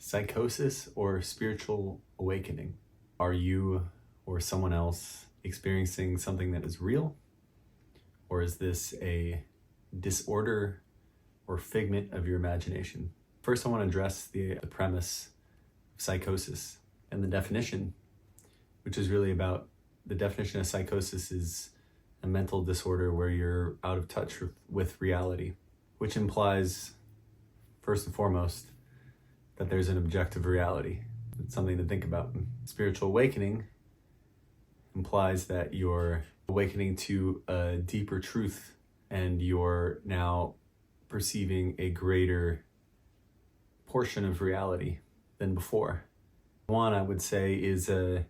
Psychosis or spiritual awakening? Are you or someone else experiencing something that is real? Or is this a disorder or figment of your imagination? First, I want to address the premise of psychosis and the definition, which is really about the definition of psychosis is a mental disorder where you're out of touch with reality, which implies, first and foremost, that there's an objective reality. It's something to think about. Spiritual awakening implies that you're awakening to a deeper truth and you're now perceiving a greater portion of reality than before. One, I would say, is a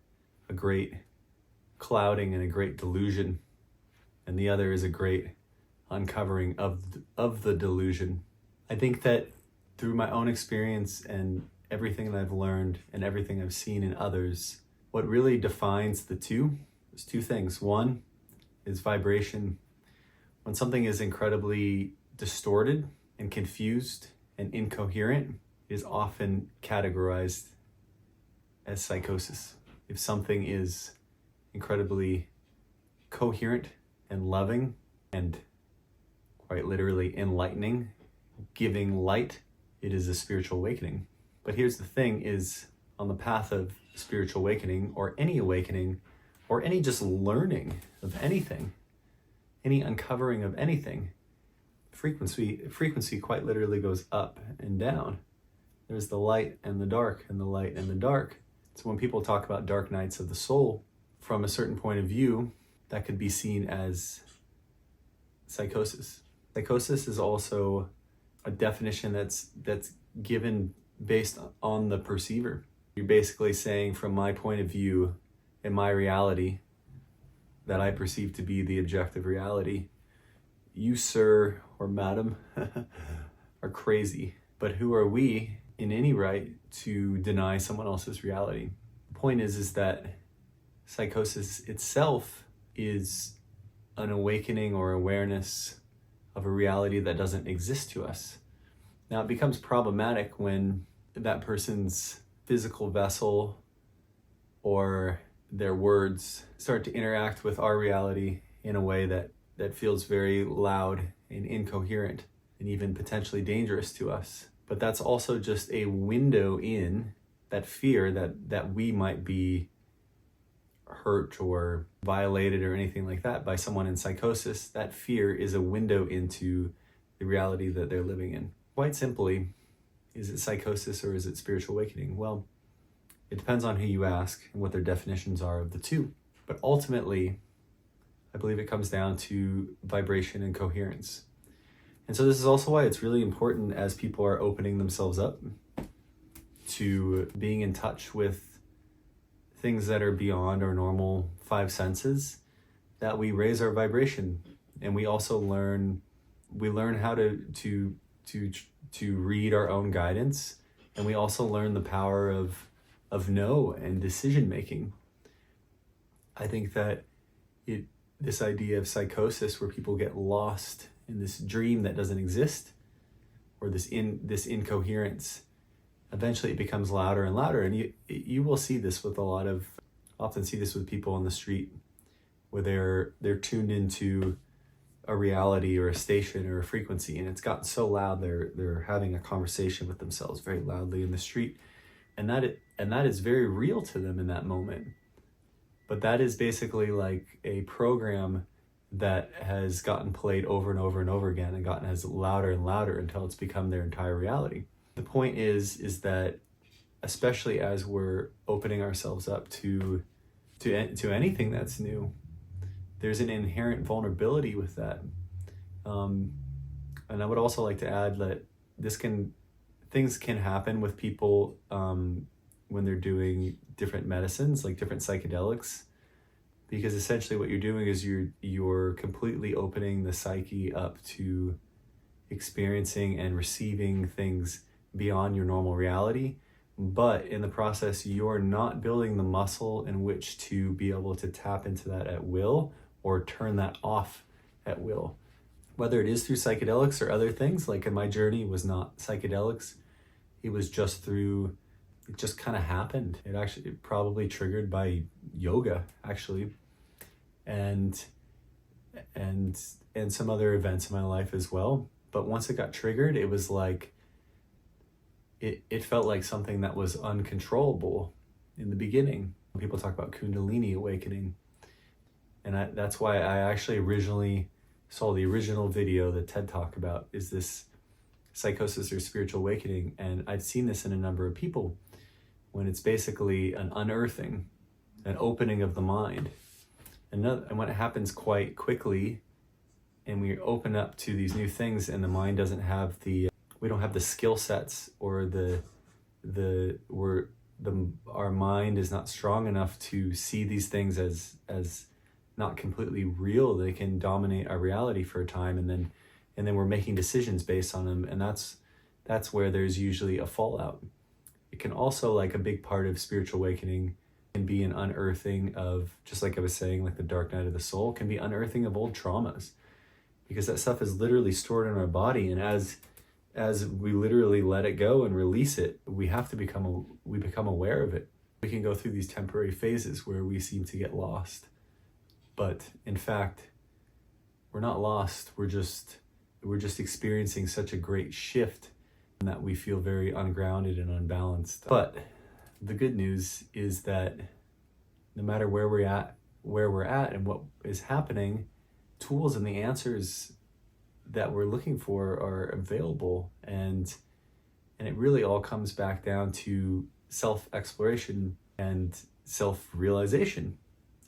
great clouding and a great delusion, and the other is a great uncovering of the delusion. I think that through my own experience and everything that I've learned and everything I've seen in others, what really defines the two is two things. One is vibration. When something is incredibly distorted and confused and incoherent, it is often categorized as psychosis. If something is incredibly coherent and loving and quite literally enlightening, giving light, it is a spiritual awakening. But here's the thing is, on the path of spiritual awakening or any just learning of anything, any uncovering of anything, frequency quite literally goes up and down. There's the light and the dark and the light and the dark. So when people talk about dark nights of the soul, from a certain point of view, that could be seen as psychosis. Psychosis is also a definition that's given based on the perceiver. You're basically saying, from my point of view, in my reality, that I perceive to be the objective reality, you, sir or madam, are crazy. But who are we in any right to deny someone else's reality? The point is that psychosis itself is an awakening or awareness of a reality that doesn't exist to us. Now, it becomes problematic when that person's physical vessel or their words start to interact with our reality in a way that feels very loud and incoherent and even potentially dangerous to us. But that's also just a window in that fear that we might be hurt or violated or anything like that by someone in psychosis. That fear is a window into the reality that they're living in. Quite simply, is it psychosis or is it spiritual awakening? Well, it depends on who you ask and what their definitions are of the two. But ultimately, I believe it comes down to vibration and coherence. And so this is also why it's really important, as people are opening themselves up to being in touch with things that are beyond our normal five senses, that we raise our vibration. And we also learn how to read our own guidance. And we also learn the power of no and decision making. I think that this idea of psychosis, where people get lost in this dream that doesn't exist, or this incoherence, eventually it becomes louder and louder. And you will see this with often see this with people on the street, where they're tuned into a reality or a station or a frequency, and it's gotten so loud they're having a conversation with themselves very loudly in the street, and that is very real to them in that moment. But that is basically like a program that has gotten played over and over and over again and gotten as louder and louder until it's become their entire reality. The point is that, especially as we're opening ourselves up to anything that's new, there's an inherent vulnerability with that. And I would also like to add that things can happen with people when they're doing different medicines, like different psychedelics, because essentially what you're doing is you're completely opening the psyche up to experiencing and receiving things beyond your normal reality. But in the process, you're not building the muscle in which to be able to tap into that at will or turn that off at will. Whether it is through psychedelics or other things, like in my journey was not psychedelics. It was just through it just kind of happened. It probably triggered by yoga, actually, and some other events in my life as well. But once it got triggered, it was like, it felt like something that was uncontrollable in the beginning. People talk about Kundalini awakening. And that's why I actually originally saw the original video that TED Talk about is this psychosis or spiritual awakening. And I'd seen this in a number of people when it's basically an unearthing, an opening of the mind. And when it happens quite quickly and we open up to these new things and the mind doesn't have we don't have the skill sets or our mind is not strong enough to see these things as not completely real. They can dominate our reality for a time, and then we're making decisions based on them, and that's where there's usually a fallout. It can also, like a big part of spiritual awakening, can be an unearthing of, just like I was saying, like the dark night of the soul, can be unearthing of old traumas, because that stuff is literally stored in our body, and as we literally let it go and release it, we become aware of it. We can go through these temporary phases where we seem to get lost. But in fact, we're not lost. We're just experiencing such a great shift that we feel very ungrounded and unbalanced. But the good news is that no matter where we're at and what is happening, tools and the answers that we're looking for are available, and it really all comes back down to self-exploration and self-realization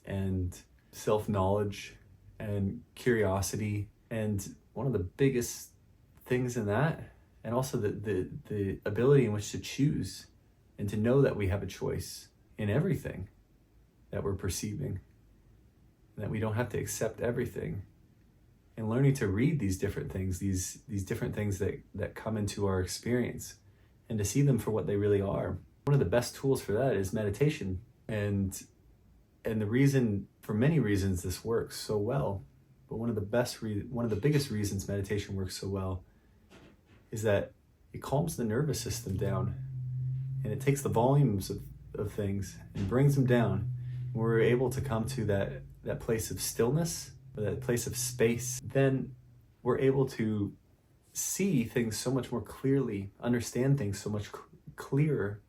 and self-knowledge and curiosity. And one of the biggest things in that, and also the ability in which to choose and to know that we have a choice in everything that we're perceiving, and that we don't have to accept everything, and learning to read these different things, these different things that come into our experience, and to see them for what they really are. One of the best tools for that is meditation. And the reason, for many reasons, this works so well, but one of the biggest reasons meditation works so well is that it calms the nervous system down, and it takes the volumes of things and brings them down. We're able to come to that place of stillness, or that place of space. Then we're able to see things so much more clearly, understand things so much clearer,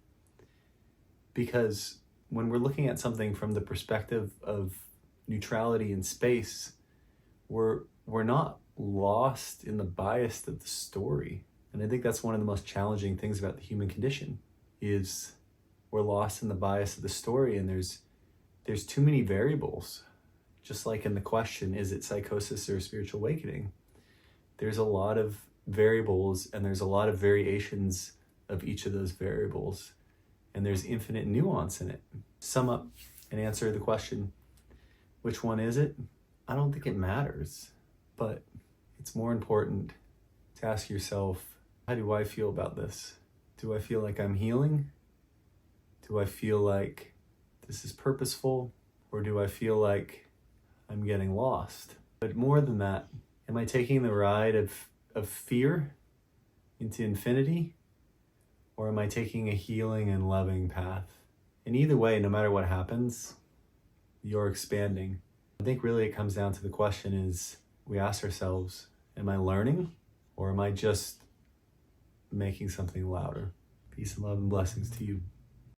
because when we're looking at something from the perspective of neutrality and space, we're not lost in the bias of the story. And I think that's one of the most challenging things about the human condition, is we're lost in the bias of the story, and there's too many variables. Just like in the question, is it psychosis or spiritual awakening? There's a lot of variables, and there's a lot of variations of each of those variables, and there's infinite nuance in it. Sum up and answer the question, which one is it? I don't think it matters, but it's more important to ask yourself, how do I feel about this? Do I feel like I'm healing? Do I feel like this is purposeful? Or do I feel like I'm getting lost? But more than that, am I taking the ride of fear into infinity? Or am I taking a healing and loving path? And either way, no matter what happens, you're expanding. I think really it comes down to the question is, we ask ourselves, am I learning, or am I just making something louder? Peace and love and blessings to you.